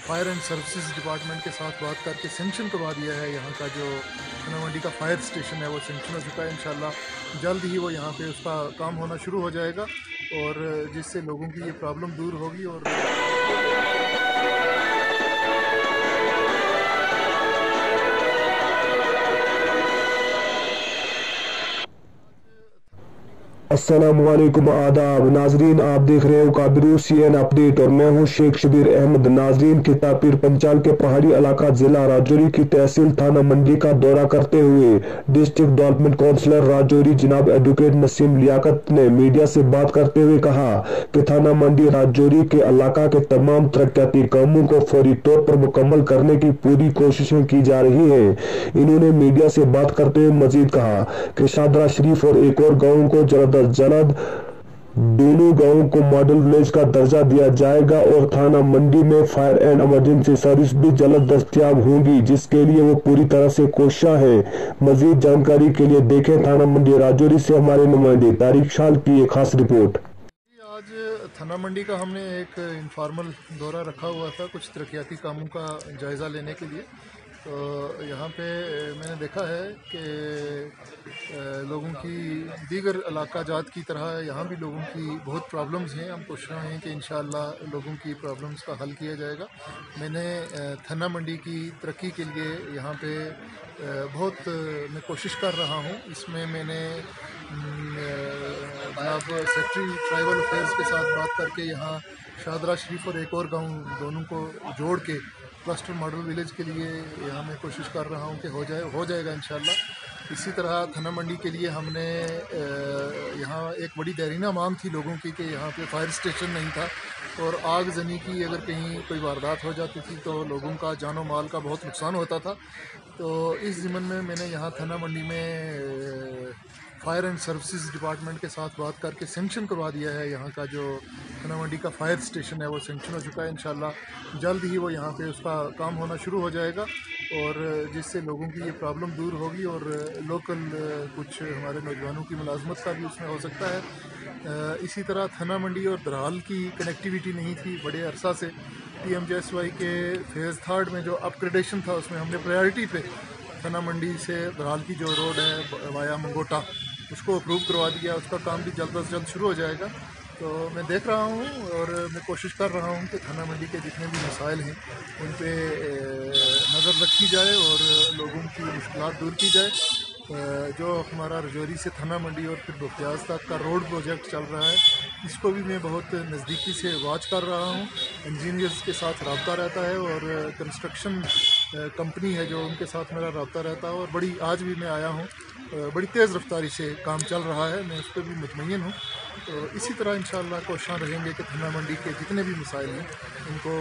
Fire and services department کے ساتھ بات کر کے سینکشن کروا دیا ہے. یہاں کا جو تھنا منڈی کا فائر اسٹیشن ہے وہ سینکشن ہو چکا ہے. انشاءاللہ جلد ہی وہ یہاں پہ اس کا کام ہونا شروع ہو جائے گا اور جس سے لوگوں کی یہ پرابلم دور ہوگی. اور السلام علیکم، آداب ناظرین، آپ دیکھ رہے ہو کابرو CN اپڈیٹ اور میں ہوں شیخ شبیر احمد. ناظرین، کتا پیر پنچال کے پہاڑی علاقہ ضلع راجوری کی تحصیل تھانہ منڈی کا دورہ کرتے ہوئے ڈسٹرکٹ ڈیولپمنٹ کونسلر راجوری جناب ایڈوکیٹ نسیم لیاقت نے میڈیا سے بات کرتے ہوئے کہا کہ تھانہ منڈی راجوری کے علاقہ کے تمام ترقیاتی کاموں کو فوری طور پر مکمل کرنے کی پوری کوششیں کی جا رہی ہیں. انہوں نے میڈیا سے بات کرتے ہوئے مزید کہا کہ شادرہ شریف اور ایک اور گاؤں کو جلد دونوں گاؤں کو ماڈل ولیج کا درجہ دیا جائے گا اور تھانہ منڈی میں فائر اینڈ ایمرجنسی سروس بھی جلد دستیاب ہوں گی، جس کے لیے وہ پوری طرح سے کوشاں ہیں. مزید جانکاری کے لیے دیکھیں تھانہ منڈی راجوری سے ہمارے نمائندے طارق شال کی ایک خاص رپورٹ. آج تھنا منڈی کا ہم نے ایک انفارمل دورہ رکھا ہوا تھا کچھ ترقیاتی کاموں کا جائزہ لینے کے لیے. تو یہاں پہ میں نے دیکھا ہے کہ لوگوں کی دیگر علاقہ جات کی طرح یہاں بھی لوگوں کی بہت پرابلمز ہیں. ہم کوشش رہے ہیں کہ انشاءاللہ لوگوں کی پرابلمز کا حل کیا جائے گا. میں نے تھنا منڈی کی ترقی کے لیے یہاں پہ بہت میں کوشش کر رہا ہوں. اس میں نے جناب سیکرٹری ٹرائبل افیئرس کے ساتھ بات کر کے یہاں شادرہ شریف اور ایک اور گاؤں دونوں کو جوڑ کے کلسٹر ماڈل ولیج کے لیے یہاں میں کوشش کر رہا ہوں کہ ہو جائے گا انشاءاللہ. اسی طرح تھنا منڈی کے لیے ہم نے یہاں ایک بڑی دیرینہ مانگ تھی لوگوں کی کہ یہاں پہ فائر اسٹیشن نہیں تھا اور آگ زنی کی اگر کہیں کوئی واردات ہو جاتی تھی تو لوگوں کا جان و مال کا بہت نقصان ہوتا تھا. تو اس ضمن میں نے یہاں تھنا منڈی میں فائر اینڈ سروسز ڈپارٹمنٹ کے ساتھ بات کر کے سینکشن کروا دیا ہے. یہاں کا جو تھنا منڈی کا فائر اسٹیشن ہے وہ سینکشن ہو چکا ہے. انشاءاللہ جلد ہی وہ یہاں پہ اس کا کام ہونا شروع ہو جائے گا اور جس سے لوگوں کی یہ پرابلم دور ہوگی اور لوکل کچھ ہمارے نوجوانوں کی ملازمت کا بھی اس میں ہو سکتا ہے. اسی طرح تھنا منڈی اور درحال کی کنیکٹیویٹی نہیں تھی بڑے عرصہ سے. PMJSY کے فیز 3 میں جو اپ گریڈیشن تھا اس میں ہم نے پرائیورٹی پہ تھنا منڈی سے درحال کی جو روڈ ہے وایا منگوٹا اس کو اپروو کروا دیا. اس کا کام بھی جلد از جلد شروع ہو جائے گا. تو میں دیکھ رہا ہوں اور میں کوشش کر رہا ہوں کہ تھنا منڈی کے جتنے بھی مسائل ہیں ان پہ نظر رکھی جائے اور لوگوں کی مشکلات دور کی جائے. جو ہمارا رجوری سے تھنا منڈی اور پھر بختیاز تک کا روڈ پروجیکٹ چل رہا ہے اس کو بھی میں بہت نزدیکی سے واچ کر رہا ہوں. انجینئرز کے ساتھ رابطہ رہتا ہے اور کنسٹرکشن کمپنی ہے جو ان کے ساتھ میرا رابطہ رہتا ہے اور آج بھی میں آیا ہوں بڑی تیز رفتاری سے کام چل رہا ہے. میں اس پہ بھی مطمئن ہوں. تو اسی طرح انشاءاللہ کوشاں رہیں گے کہ تھنا منڈی کے جتنے بھی مسائل ہیں ان کو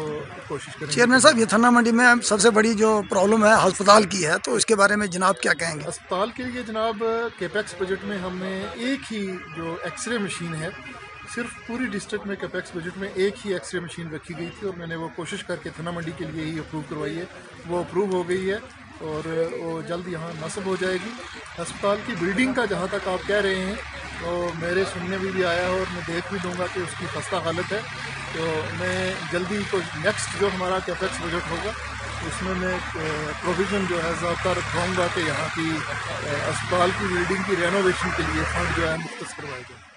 کوشش کریں گے. چیئرمین صاحب، یہ تھنا منڈی میں سب سے بڑی جو پرابلم ہے ہسپتال کی ہے، تو اس کے بارے میں جناب کیا کہیں گے؟ ہسپتال کے لیے جناب کیپیکس بجٹ میں ہم نے ایک ہی جو ایکس رے مشین ہے صرف پوری ڈسٹرکٹ میں کیپیکس بجٹ میں ایک ہی ایکس رے مشین رکھی گئی تھی اور میں نے وہ کوشش کر کے تھنا منڈی کے لیے ہی اپروو کروائی ہے. وہ اپروو ہو گئی ہے اور وہ جلد یہاں نصب ہو جائے گی. ہسپتال کی بلڈنگ کا جہاں تک آپ کہہ رہے ہیں وہ میرے سننے میں بھی آیا ہے اور میں دیکھ بھی دوں گا کہ اس کی خستہ حالت ہے. تو میں جلدی نیکسٹ جو ہمارا کیپیکس بجٹ ہوگا اس میں پروویژن جو ہے ضابطہ رکھواؤں گا کہ یہاں کی اسپتال کی بلڈنگ کی رینوویشن کے لیے فنڈ جو ہے مختص کروائے جائیں.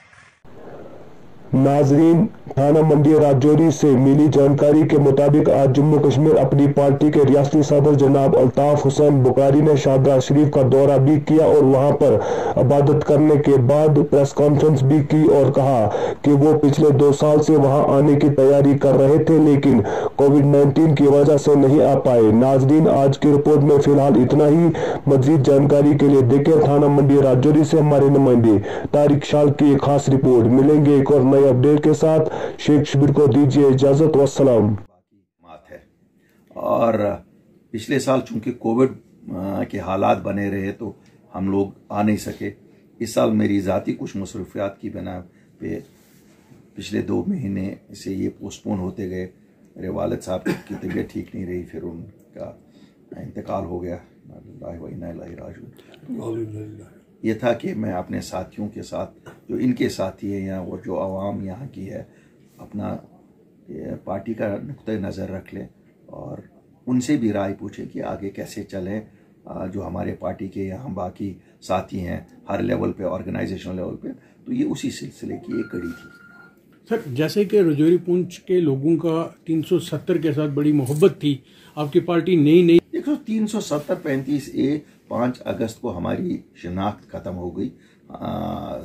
ناظرین، تھانہ منڈی راجوری سے ملی جانکاری کے مطابق آج جموں کشمیر اپنی پارٹی کے ریاستی صدر جناب الطاف حسین بخاری نے شادرہ شریف کا دورہ بھی کیا اور وہاں پر عبادت کرنے کے بعد پریس کانفرنس بھی کی اور کہا کہ وہ پچھلے 2 سال سے وہاں آنے کی تیاری کر رہے تھے لیکن کووڈ-19 کی وجہ سے نہیں آ پائے. ناظرین، آج کی رپورٹ میں فی الحال اتنا ہی. مزید جانکاری کے لیے دیکھیں تھانہ منڈی راجوری سے ہمارے نمائندے طارق شال کی ایک خاص رپورٹ. ملیں گے ایک اور نئے اپڈیٹ کے ساتھ. شیخ شبیر کو دیجیے اجازت. والسلام. اور پچھلے سال چونکہ کووڈ کے حالات بنے رہے تو ہم لوگ آ نہیں سکے. اس سال میری ذاتی کچھ مصروفیات کی بنا پہ پچھلے 2 مہینے سے یہ پوسٹ پون ہوتے گئے. میرے والد صاحب کی طبیعت ٹھیک نہیں رہی، پھر ان کا انتقال ہو گیا. یہ تھا کہ میں اپنے ساتھیوں کے ساتھ جو ان کے ساتھی ہیں اور جو عوام یہاں کی ہے اپنا پارٹی کا نقطۂ نظر رکھ لیں ان سے بھی رائے پوچھیں کہ آگے کیسے چلیں. جو ہمارے پارٹی کے یہاں باقی ساتھی ہیں ہر لیول پہ، آرگنائزیشنل لیول پہ، تو یہ اسی سلسلے کی ایک کڑی تھی. سر جیسے کہ رجوری پونچھ کے لوگوں کا 370 کے ساتھ بڑی محبت تھی، آپ کی پارٹی نئی دیکھو 370 35A 5 اگست کو ہماری شناخت ختم ہو گئی،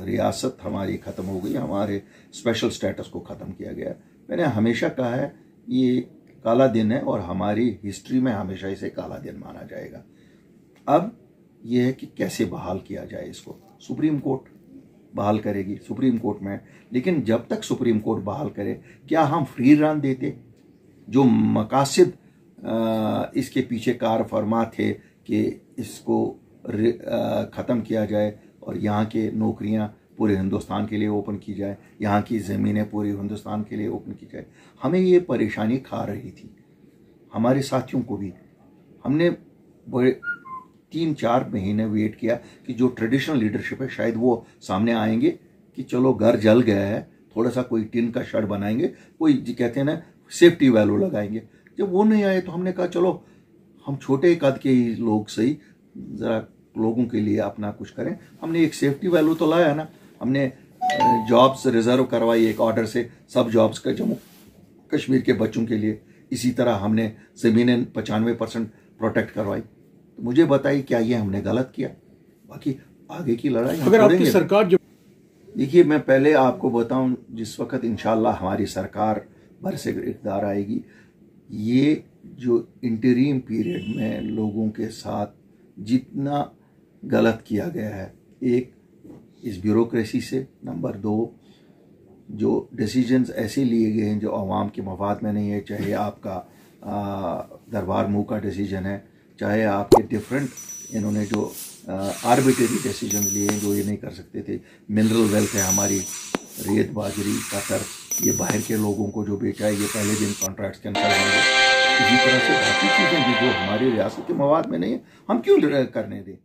ریاست ہماری ختم ہو گئی، ہمارے اسپیشل سٹیٹس کو ختم کیا گیا. میں نے ہمیشہ کہا ہے یہ کالا دن ہے اور ہماری ہسٹری میں ہمیشہ اسے کالا دن مانا جائے گا. اب یہ ہے کہ کیسے بحال کیا جائے اس کو. سپریم کورٹ بحال کرے گی، سپریم کورٹ میں. لیکن جب تک سپریم کورٹ بحال کرے، کیا ہم فری ران دیتے؟ جو مقاصد اس کے پیچھے کار فرما تھے کہ اس کو ختم کیا جائے اور یہاں کے نوکریاں پورے ہندوستان کے لیے اوپن کی جائے، یہاں کی زمینیں پورے ہندوستان کے لیے اوپن کی جائے، ہمیں یہ پریشانی کھا رہی تھی. ہمارے ساتھیوں کو بھی. ہم نے بڑے 3-4 مہینے ویٹ کیا کہ جو ٹریڈیشنل لیڈرشپ ہے شاید وہ سامنے آئیں گے کہ چلو گھر جل گیا ہے، تھوڑا سا کوئی ٹن کا شڈ بنائیں گے، کوئی کہتے ہیں نا سیفٹی ویلو لگائیں گے. جب وہ نہیں آئے تو ہم نے کہا چلو ہم چھوٹے قد کے ہی لوگ صحیح ذرا لوگوں کے لیے اپنا کچھ کریں. ہم نے ایک سیفٹی ویلو تو لایا نا. ہم نے جابس ریزرو کروائی ایک آرڈر سے، سب جابس کا جموں کشمیر کے بچوں کے لیے. اسی طرح ہم نے زمینیں 95% پروٹیکٹ کروائی. مجھے بتائیے کیا یہ ہم نے غلط کیا؟ باقی آگے کی لڑائی اگر آپ کی سرکار دیکھیے میں پہلے آپ کو بتاؤں، جس وقت انشاءاللہ ہماری سرکار برسر اقتدار آئے گی، یہ جو انٹریم پیریڈ میں لوگوں کے ساتھ جتنا غلط کیا گیا ہے، ایک اس بیوروکریسی سے، نمبر 2 جو ڈیسیجنز ایسے لیے گئے ہیں جو عوام کے مفاد میں نہیں ہے، چاہے آپ کا دربار منہ کا ڈیسیجن ہے، چاہے آپ کے ڈفرینٹ انہوں نے جو آربیٹری ڈیسیجنز لیے ہیں جو یہ نہیں کر سکتے تھے. منرل ویلتھ ہے ہماری، ریت باجری کاٹر، یہ باہر کے لوگوں کو جو بیچا ہے یہ پہلے دن کانٹریکٹس کینسل ہوں گے. اسی طرح سے باقی چیزیں جو ہماری ریاست کے مواد میں نہیں ہیں ہم کیوں کرنے دیں.